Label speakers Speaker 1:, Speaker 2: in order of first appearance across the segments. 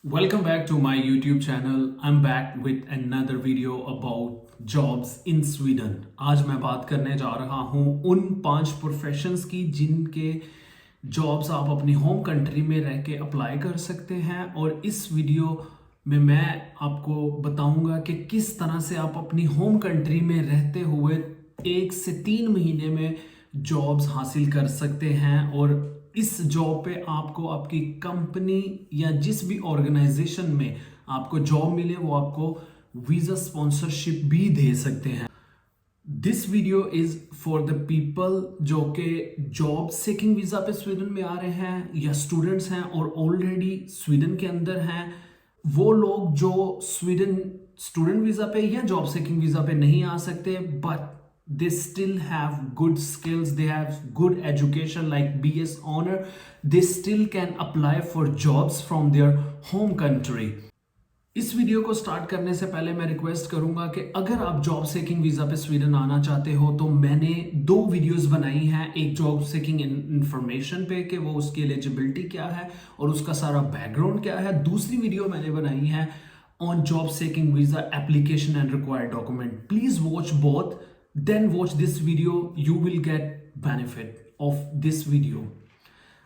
Speaker 1: Welcome back to my YouTube channel. I'm back with another video about jobs in Sweden. आज मैं बात करने जा रहा हूँ उन 5 प्रोफेशंस की जिनके जॉब्स आप अपनी होम कंट्री में रह के अप्लाई कर सकते हैं। और इस वीडियो में मैं आपको बताऊंगा कि किस तरह से आप अपनी होम कंट्री में रहते हुए 1 से 3 महीने में जॉब्स हासिल कर सकते हैं। और इस जॉब पे आपको आपकी कंपनी या जिस भी ऑर्गेनाइजेशन में आपको जॉब मिले वो आपको वीजा स्पॉन्सरशिप भी दे सकते हैं। This video is for the people जो कि जॉब सेकिंग वीजा पे स्वीडन में आ रहे हैं या स्टूडेंट्स हैं और ऑलरेडी स्वीडन के अंदर हैं। वो लोग जो स्वीडन स्टूडेंट वीजा पे या जॉब सेकिंग वीजा पे नहीं आ सकते but they still have good skills, they have good education like BS honor, they still can apply for jobs from their home country. इस वीडियो को स्टार्ट करने से पहले मैं रिक्वेस्ट करूंगा कि अगर आप जॉब सेकिंग वीजा पे स्वीडन आना चाहते हो तो मैंने 2 वीडियोस बनाई हैं। एक जॉब सेकिंग इंफॉर्मेशन पे कि वो उसकी एलिजिबिलिटी क्या है और उसका सारा बैकग्राउंड क्या है। दूसरी वीडियो मैंने बनाई है on job seeking visa application and required document. Please watch both, then watch this video, you will get benefit of this video.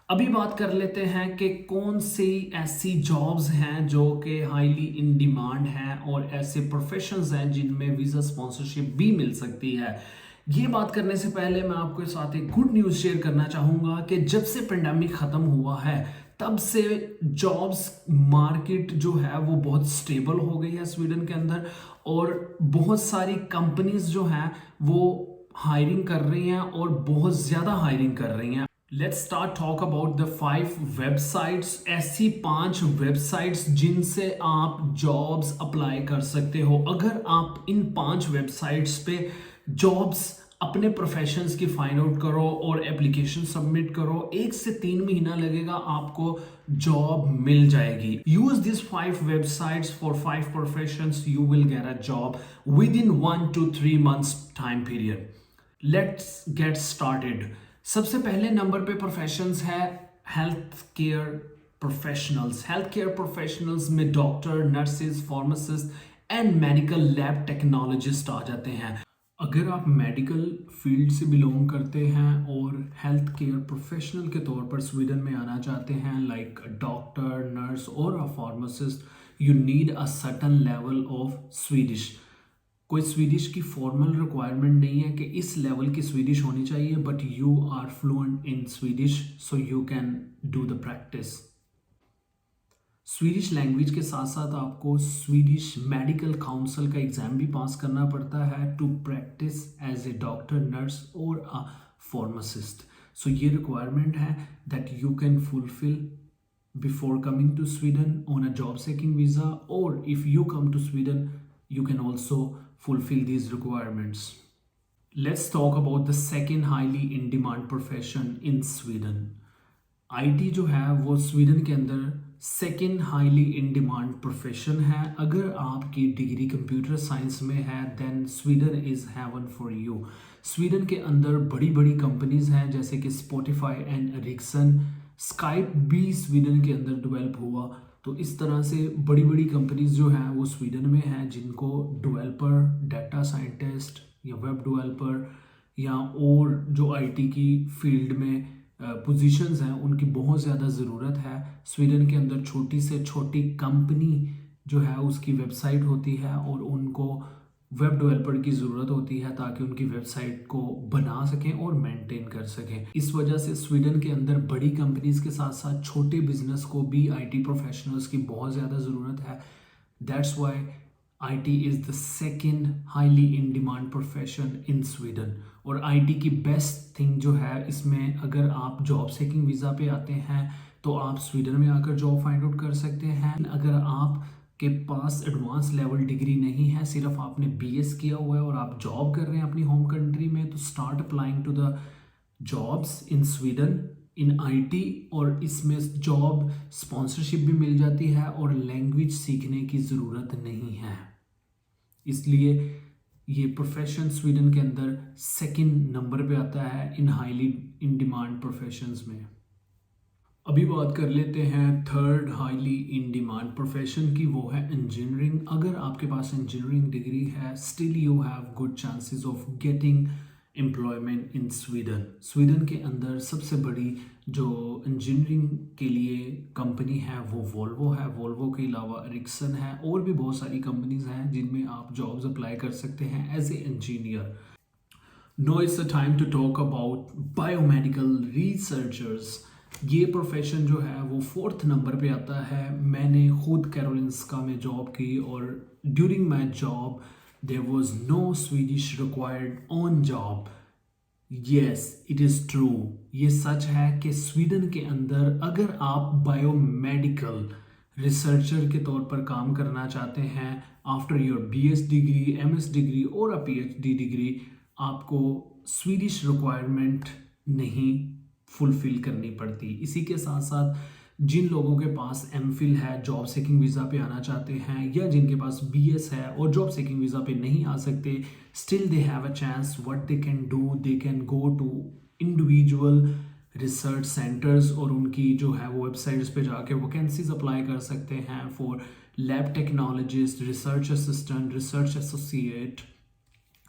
Speaker 1: अभी बात कर लेते हैं कि कौन सी ऐसी जॉब्स हैं जो कि हाईली इन डिमांड हैं और ऐसे प्रोफेशंस हैं जिनमें वीजा स्पॉन्सरशिप भी मिल सकती है। ये बात करने से पहले मैं आपके साथ एक गुड न्यूज़ शेयर करना चाहूँगा कि जब से पेंडेमिक ख़त्म हुआ है तब से जॉब्स मार्केट जो है वो बहुत स्टेबल हो गई है स्वीडन के अंदर और बहुत सारी कंपनीज जो हैं वो हायरिंग कर रही हैं और बहुत ज़्यादा हायरिंग कर रही हैं। Let's start talk about the 5 websites, ऐसी 5 वेबसाइट्स जिनसे आप जॉब्स अप्लाई कर सकते हो। अगर आप इन 5 वेबसाइट्स पे जॉब्स अपने प्रोफेशंस की फाइंड आउट करो और एप्लीकेशन सबमिट करो, 1 से 3 महीना लगेगा, आपको जॉब मिल जाएगी। Use this 5 websites for 5 professions, you will get a job within 1 to 3 months time period. Let's get started. सबसे पहले नंबर पे प्रोफेशंस है health care professionals. Health care professionals में doctor, nurses, pharmacist and medical lab technologist आ जाते हैं। अगर आप मेडिकल फील्ड से बिलोंग करते हैं और हेल्थ केयर प्रोफेशनल के तौर पर स्वीडन में आना चाहते हैं लाइक डॉक्टर, नर्स और a pharmacist, you need a certain level of Swedish. कोई स्वीडिश की फॉर्मल रिक्वायरमेंट नहीं है कि इस लेवल की स्वीडिश होनी चाहिए but you are fluent in Swedish so you can do the practice. Swedish language के साथ साथ आपको स्वीडिश मेडिकल काउंसिल का एग्ज़ाम भी पास करना पड़ता है to practise as a doctor, nurse और अ फार्मासिस्ट। सो ये रिक्वायरमेंट है that you can fulfil before coming to Sweden on a job seeking visa, और if you come to Sweden you can also fulfill these requirements. Let's talk about the second highly in demand profession in Sweden. IT जो है वो Sweden के अंदर second highly in demand profession है। अगर आपकी degree computer science में है then Sweden is heaven for you. Sweden के अंदर बड़ी बड़ी कंपनीज हैं जैसे कि स्पॉटिफाई एंड एरिक्सन, स्काइप भी स्वीडन के अंदर डेवलप हुआ। तो इस तरह से बड़ी बड़ी कंपनीज जो हैं वो स्वीडन में हैं जिनको डेवलपर, डाटा साइंटिस्ट या वेब डेवलपर या और जो आईटी की फील्ड में पोजीशंस हैं उनकी बहुत ज़्यादा ज़रूरत है। स्वीडन के अंदर छोटी से छोटी कंपनी जो है उसकी वेबसाइट होती है और उनको वेब डेवलपर की ज़रूरत होती है ताकि उनकी वेबसाइट को बना सकें और मेंटेन कर सकें। इस वजह से स्वीडन के अंदर बड़ी कंपनीज के साथ साथ छोटे बिजनेस को भी आईटी प्रोफेशनल्स की बहुत ज़्यादा ज़रूरत है। That's why IT is the second highly in demand profession in Sweden. और आईटी की बेस्ट थिंग जो है इसमें, अगर आप जॉब सेकिंग वीज़ा पे आते हैं तो आप स्वीडन में आकर जॉब फाइंड आउट कर सकते हैं। अगर आप के पास एडवांस लेवल डिग्री नहीं है, सिर्फ आपने बीएस किया हुआ है और आप जॉब कर रहे हैं अपनी होम कंट्री में, तो start applying to the jobs in Sweden in IT. और इसमें जॉब स्पॉन्सरशिप भी मिल जाती है और लैंग्वेज सीखने की ज़रूरत नहीं है। इसलिए ये प्रोफेशन स्वीडन के अंदर सेकंड नंबर पे आता है इन हाईली इन डिमांड प्रोफेशंस में। अभी बात कर लेते हैं third highly in demand profession की, वो है इंजीनियरिंग। अगर आपके पास इंजीनियरिंग डिग्री है, still you have good chances of getting employment in Sweden. Sweden के अंदर सबसे बड़ी जो इंजीनियरिंग के लिए कंपनी है वो वोल्वो है। वोल्वो के अलावा एरिक्सन है, और भी बहुत सारी कंपनीज हैं जिनमें आप जॉब्स अप्लाई कर सकते हैं as a engineer. No it's a time to talk about biomedical researchers. ये प्रोफेशन जो है वो 4th नंबर पे आता है। मैंने खुद कैरोलिंस्का में जॉब की, और during my job there was no Swedish required on job. Yes, it is true. ये सच है कि स्वीडन के अंदर अगर आप बायोमेडिकल रिसर्चर के तौर पर काम करना चाहते हैं after your BS degree, MS degree और अ PhD डिग्री, आपको स्वीडिश रिक्वायरमेंट नहीं फुलफिल करनी पड़ती। इसी के साथ साथ जिन लोगों के पास MPhil है, जॉब सेकिंग वीज़ा पे आना चाहते हैं, या जिनके पास BS है और जॉब सेकिंग वीज़ा पे नहीं आ सकते, still they have a chance. What they can do, they can go to individual research centres, और उनकी जो है वो वेबसाइट्स पे जाके वैकेंसीज अप्लाई कर सकते हैं for lab technologist, research assistant, research associate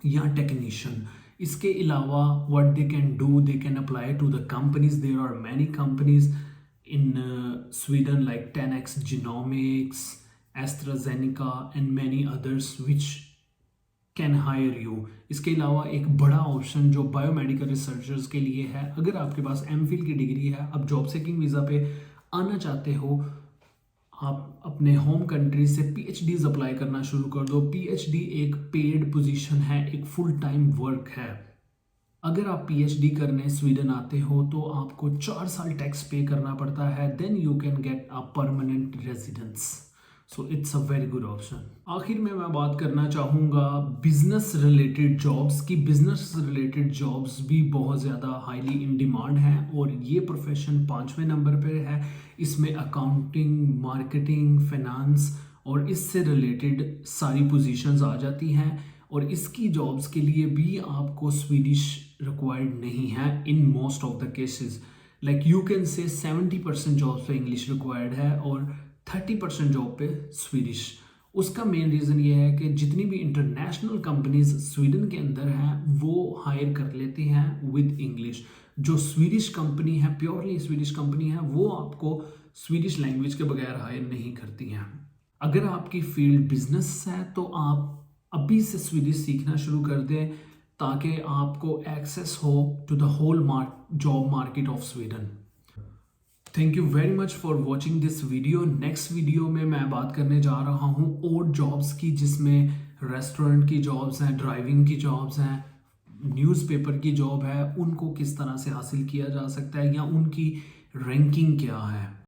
Speaker 1: या टेक्नीशियन। इसके अलावा what they can do, they can apply to the companies. There are many companies in Sweden like 10x Genomics, AstraZeneca and many others which can hire you. इसके अलावा एक बड़ा option जो biomedical researchers के लिए है, अगर आपके पास MPhil की डिग्री है, आप जॉब सेकिंग वीज़ा पे आना चाहते हो, आप अपने होम कंट्री से PhDs अप्लाई करना शुरू कर दो। PhD एक पेड पोजीशन है, एक फुल टाइम वर्क है। अगर आप PhD करने स्वीडन आते हो तो आपको 4 साल टैक्स पे करना पड़ता है, then you can get a permanent residence. So it's a very good option. आखिर में मैं बात करना चाहूँगा बिजनेस रिलेटेड जॉब्स की। बिजनेस रिलेटेड जॉब्स भी बहुत ज़्यादा हाईली इन डिमांड हैं, और ये प्रोफेशन 5वें नंबर पर है। इसमें अकाउंटिंग, मार्केटिंग, फाइनेंस और इससे रिलेटेड सारी पोजीशंस आ जाती हैं, और इसकी जॉब्स के लिए भी आपको स्वीडिश रिक्वायर्ड नहीं है in most of the cases. Like you can say 70% jobs पे इंग्लिश रिक्वायर्ड है और 30% जॉब पे स्वीडिश। उसका मेन रीज़न ये है कि जितनी भी इंटरनेशनल कंपनीज स्वीडन के अंदर हैं वो हायर कर लेती हैं विद इंग्लिश। जो स्वीडिश कंपनी है, प्योरली स्वीडिश कंपनी है, वो आपको स्वीडिश लैंग्वेज के बगैर हायर नहीं करती हैं। अगर आपकी फील्ड बिजनेस है तो आप अभी से स्वीडिश सीखना शुरू कर दें, ताकि आपको एक्सेस हो to the whole job market of Sweden. Thank you very much for watching this video. Next video में मैं बात करने जा रहा हूँ और जॉब्स की, जिसमें रेस्टोरेंट की जॉब्स हैं, ड्राइविंग की जॉब्स हैं, न्यूज़पेपर की जॉब है, उनको किस तरह से हासिल किया जा सकता है या उनकी रैंकिंग क्या है।